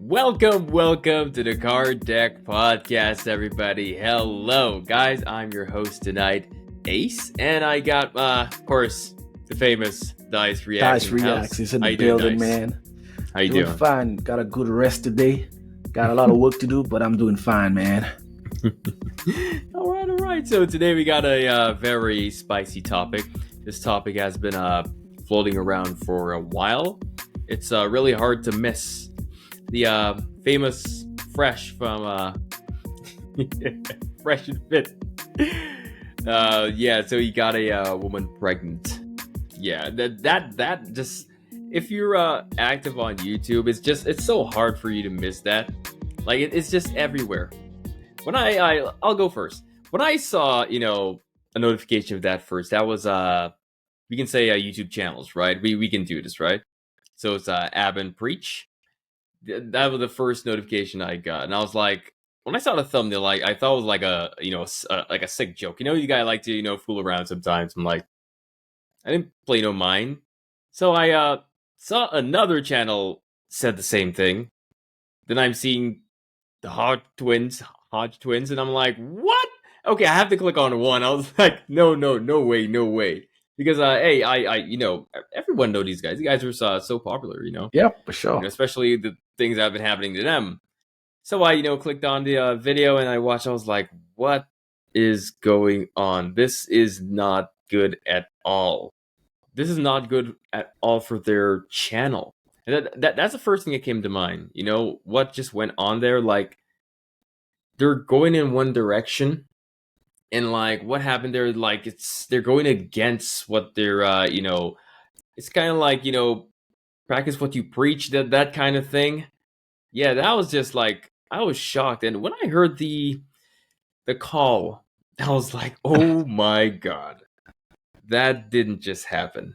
Welcome to the Card Deck Podcast, everybody. Hello, guys. I'm your host tonight, Ace, and I got, of course, the famous Dyce Reacts. Dyce Reacts is in How the you doing, building, Dyce? man. How you doing doing? fine. Got a good rest today. Got a lot of work to do, but I'm doing fine, man. All right. So today we got a very spicy topic. This topic has been floating around for a while. It's really hard to miss. The famous Fresh from Fresh and Fit. So he got a woman pregnant. Yeah, that just, if you're active on YouTube, it's so hard for you to miss that. Like it's just everywhere. When I'll go first. When I saw a notification of that first, that was we can say YouTube channels, right? We can do this, right? So it's Ab and Preach. That was the first notification I got, and I was like, when I saw the thumbnail, like I thought it was like like a sick joke. You guys like to fool around sometimes. I'm like, I didn't play no mind, so I saw another channel said the same thing. Then I'm seeing the Hodge twins, and I'm like, what? Okay, I have to click on one. I was like, no way. Because hey, everyone know these guys. These guys are so popular, Yep, for sure. especially the things that have been happening to them. So I, clicked on the video and I watched. I was like, what is going on? This is not good at all. This is not good at all for their channel. And that's the first thing that came to mind. What just went on there? Like, they're going in one direction, and like what happened there, like they're going against what they're it's kind of like practice what you preach, that kind of thing. Yeah, that was just like, I was shocked. And when I heard the call, I was like, oh my god, that didn't just happen.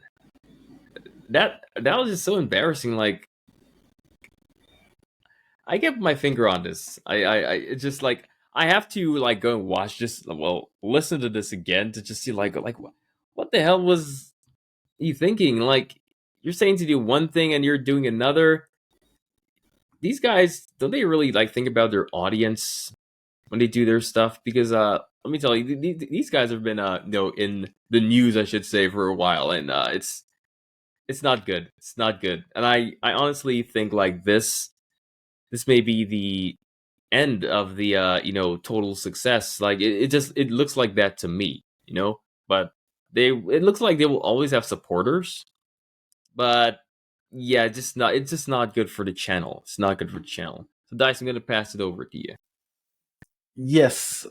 That was just so embarrassing. Like, I kept my finger on this. I it's just like, I have to like go and watch this. Well, listen to this again to just see like what the hell was he thinking? Like, you're saying to do one thing and you're doing another. These guys, don't they really like think about their audience when they do their stuff? Because let me tell you, these guys have been in the news, I should say, for a while, and it's not good. It's not good, and I honestly think like this may be the end of the total success. Like it looks like that to me, but it looks like they will always have supporters, but yeah, it's just not good for the channel. It's not good for the channel. So Dice, I'm gonna pass it over to you. Yes.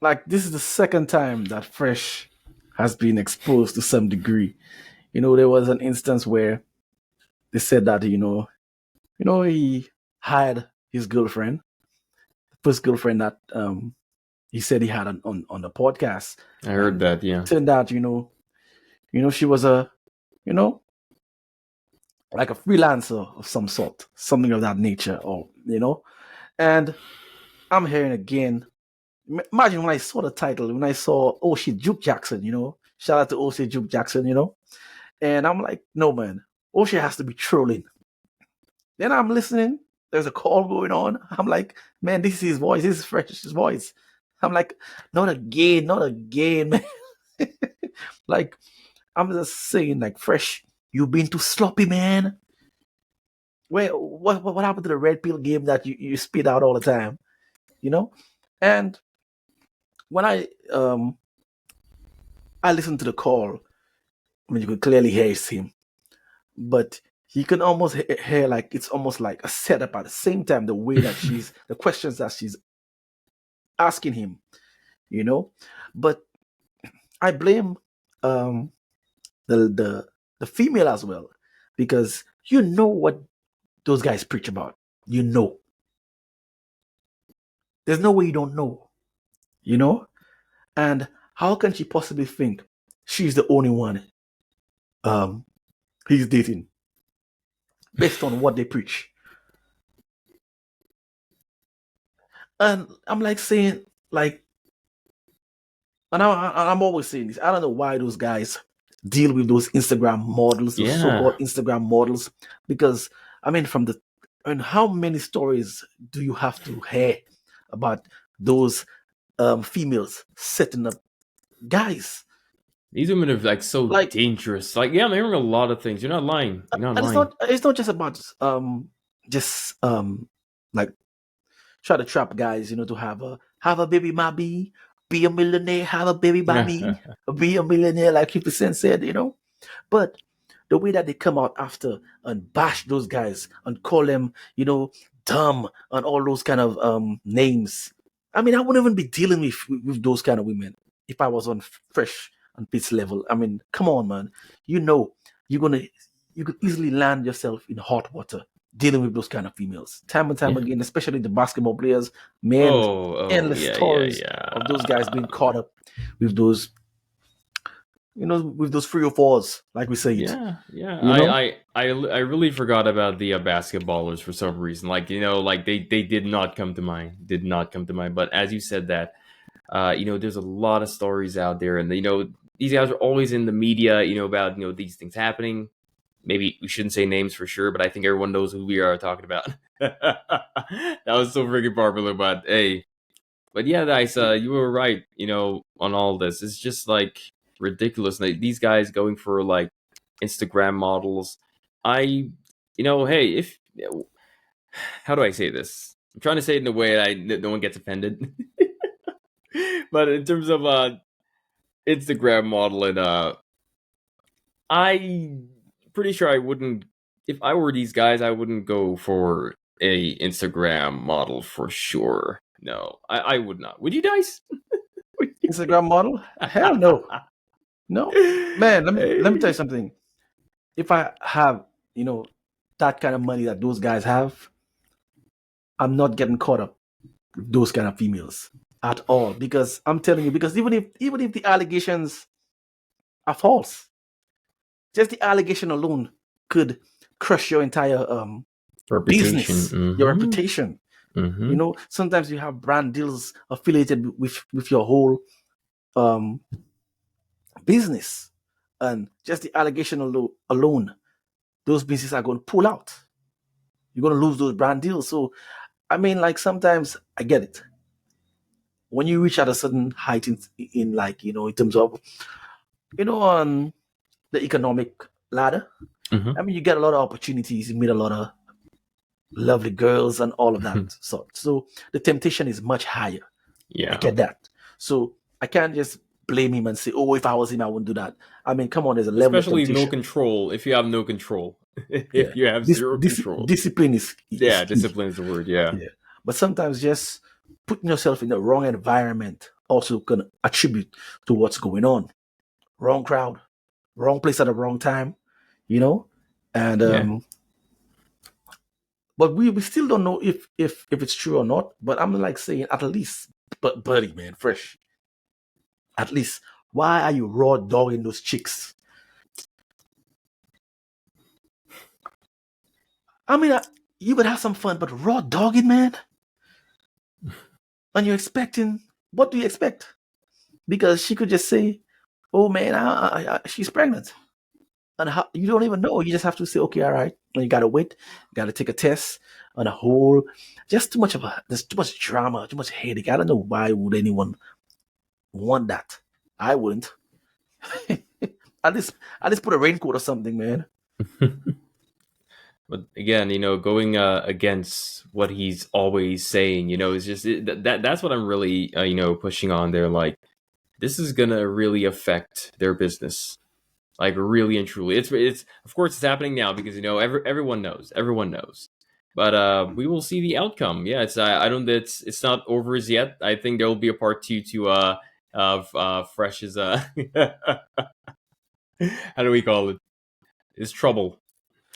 Like this is the second time that Fresh has been exposed to some degree. There was an instance where they said that, he hired his girlfriend, first girlfriend that he said he had on the podcast. I heard that, yeah. Turned out, she was a, like a freelancer of some sort, something of that nature, or and I'm hearing again. Imagine when I saw the title, when I saw Oshie Juke Jackson, shout out to Oshie Juke Jackson, and I'm like, no man, Oshie has to be trolling. Then I'm listening. There's a call going on. I'm like, man, this is his voice. This is Fresh's voice. I'm like, not again, man. Like, I'm just saying, like, Fresh, you've been too sloppy, man. Wait, what happened to the red pill game that you spit out all the time? And when I listened to the call, I mean, you could clearly hear it's him, but you can almost hear like it's almost like a setup at the same time. The way that the questions that she's asking him, But I blame the female as well, because what those guys preach about. There's no way you don't know. And how can she possibly think she's the only one he's dating based on what they preach? And I'm like saying, like, and I'm always saying this, I don't know why those guys deal with those Instagram models, those so-called Instagram models, because I mean, from the And how many stories do you have to hear about those females setting up guys? These women are like so Like, dangerous. Like, yeah, I'm hearing a lot of things. You're not lying. You're not and lying. it's not just about just like try to trap guys, to have a baby mommy, be a millionaire, have a baby by me, be a millionaire, like 50 Cent said. But the way that they come out after and bash those guys and call them, dumb and all those kind of names. I mean, I wouldn't even be dealing with those kind of women if I was on Fresh and Pit's level. I mean, come on, man. You know, you're gonna you could easily land yourself in hot water dealing with those kind of females time and time Yeah. again, especially the basketball players. Man, Oh, endless yeah, yeah, stories of those guys being yeah. caught up with those, with those 3 or 4s, like we say it. Yeah, yeah. You know, I really forgot about the basketballers for some reason. Like, like they did not come to mind. Did not come to mind. But as you said that, there's a lot of stories out there, and these guys are always in the media. About these things happening. Maybe we shouldn't say names for sure, but I think everyone knows who we are talking about. That was so freaking popular, but hey, but yeah, Dice, you were right. On all this, it's just like ridiculous. Like, these guys going for like Instagram models. I, hey, if how do I say this? I'm trying to say it in a way that no one gets offended. But in terms of Instagram modeling, I pretty sure I wouldn't. If I were these guys, I wouldn't go for a Instagram model for sure. No, I would not. Would you, Dice? Instagram model? Hell no, no, man. Let me tell you Hey. something. If I have, that kind of money that those guys have, I'm not getting caught up with those kind of females at all. Because I'm telling you, because even if the allegations are false, just the allegation alone could crush your entire Reputation. business, your Mm-hmm. reputation. Mm-hmm. Sometimes you have brand deals affiliated with your whole um, business, and just the allegation alone, those businesses are going to pull out. You're going to lose those brand deals. So, I mean, like sometimes I get it. When you reach at a certain height in like in terms of on the economic ladder, Mm-hmm. I mean, you get a lot of opportunities. You meet a lot of lovely girls and all of that sort. So the temptation is much higher. I Yeah. get that. So I can't just blame him and say, "Oh, if I was him, I wouldn't do that." I mean, come on, there's a level of Especially no temptation. control. If you have no control, Yeah, if you have zero control. discipline is Yeah, key. discipline is the word. Yeah. Yeah, but sometimes just putting yourself in the wrong environment also can attribute to what's going on. Wrong crowd, wrong place at the wrong time. You know, and Yeah. but we still don't know if it's true or not. But I'm like saying at least, but buddy, man, fresh. At least, why are you raw dogging those chicks? I mean, you would have some fun, but raw dogging, man. And you're expecting, what do you expect? Because she could just say, "Oh man, she's pregnant," and you don't even know. You just have to say, "Okay, all right." And you gotta wait, you gotta take a test, and a whole, just too much there's too much drama, too much headache. I don't know why would anyone want that. I wouldn't. At least put a raincoat or something, man. But again, going against what he's always saying, is just that's what I'm really pushing on there. Like, this is gonna really affect their business, like really and truly. It's of course it's happening now because everyone knows. But we will see the outcome. Yeah, it's I don't it's not over as yet. I think there will be a part two to of Fresh's how do we call it? It's trouble.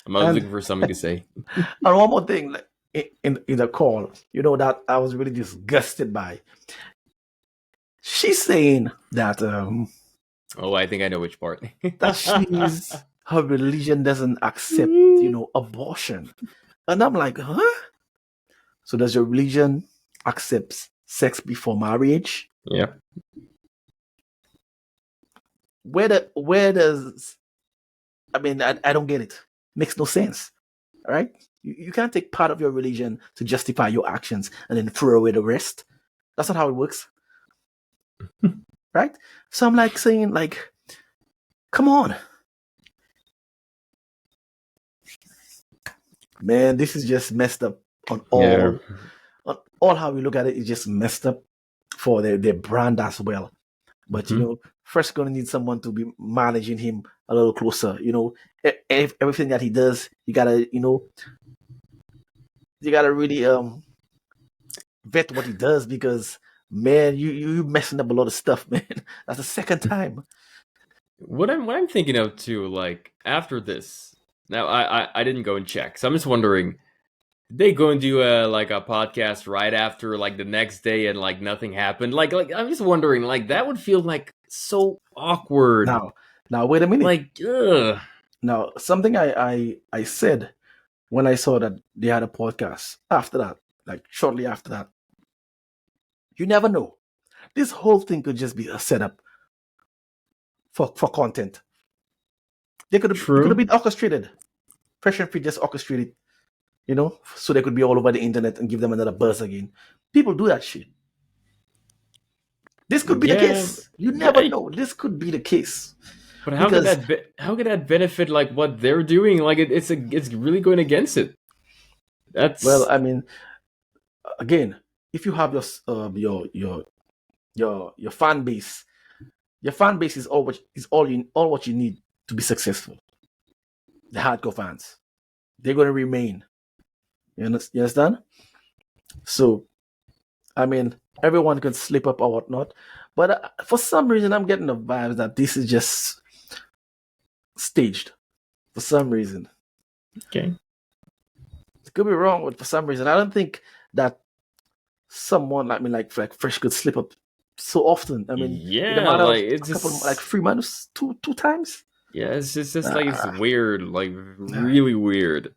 I'm always And looking for something to say. and one more thing, like, in the call, that I was really disgusted by. She's saying that Oh, I think I know which part. her religion doesn't accept abortion, and I'm like, huh? So does your religion accept sex before marriage? Yeah. Where does I mean, I don't get it. Makes no sense. All right. You can't take part of your religion to justify your actions and then throw away the rest. That's not how it works. Right? So I'm like saying, like, come on. Man, this is just messed up on all how we look at it. It's just messed up for their brand as well. But first gonna need someone to be managing him a little closer. Everything that he does, you gotta really vet what he does, because man, you messing up a lot of stuff, man. That's the second time. What I'm thinking of too, like after this. Now I didn't go and check, so I'm just wondering, did they go and do a podcast right after, like the next day, and like nothing happened? Like I'm just wondering, like that would feel like so awkward. Now wait a minute. Like, ugh. Now something I said when I saw that they had a podcast after that, like shortly after that, you never know. This whole thing could just be a setup for content. It could have been orchestrated. Fresh and Fit just orchestrated, so they could be all over the internet and give them another buzz again. People do that shit. This could be the case. You never know. This could be the case. But how could that benefit like what they're doing? Like it's really going against it. That's well, I mean, again, if you have your fan base, your fan base is all what you need to be successful. The hardcore fans, they're going to remain. You understand? So, I mean, everyone can slip up or whatnot, but for some reason, I'm getting the vibes that this is just staged. For some reason, okay. It could be wrong, but for some reason, I don't think that someone like me, like Fresh, could slip up so often. I mean, it's a couple, like 3 months, two times. Yeah, it's just like it's weird, like really weird.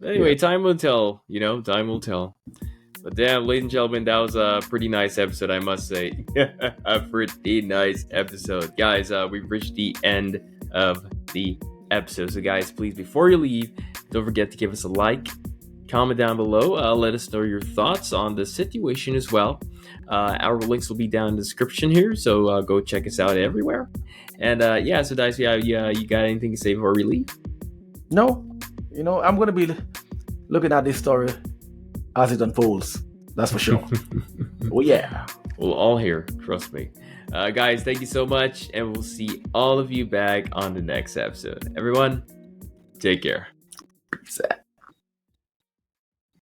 Anyway, time will tell. Time will tell. But damn, ladies and gentlemen, that was a pretty nice episode, I must say. A pretty nice episode, guys. We've reached the end of the episode. So, guys, please, before you leave, don't forget to give us a like. Comment down below. Let us know your thoughts on the situation as well. Our links will be down in the description here, so go check us out everywhere. And so Dyce, you got anything to say before we leave? No, I'm gonna be looking at this story as it unfolds. That's for sure. Oh yeah, we'll all hear. Trust me, guys. Thank you so much, and we'll see all of you back on the next episode. Everyone, take care. Peace out.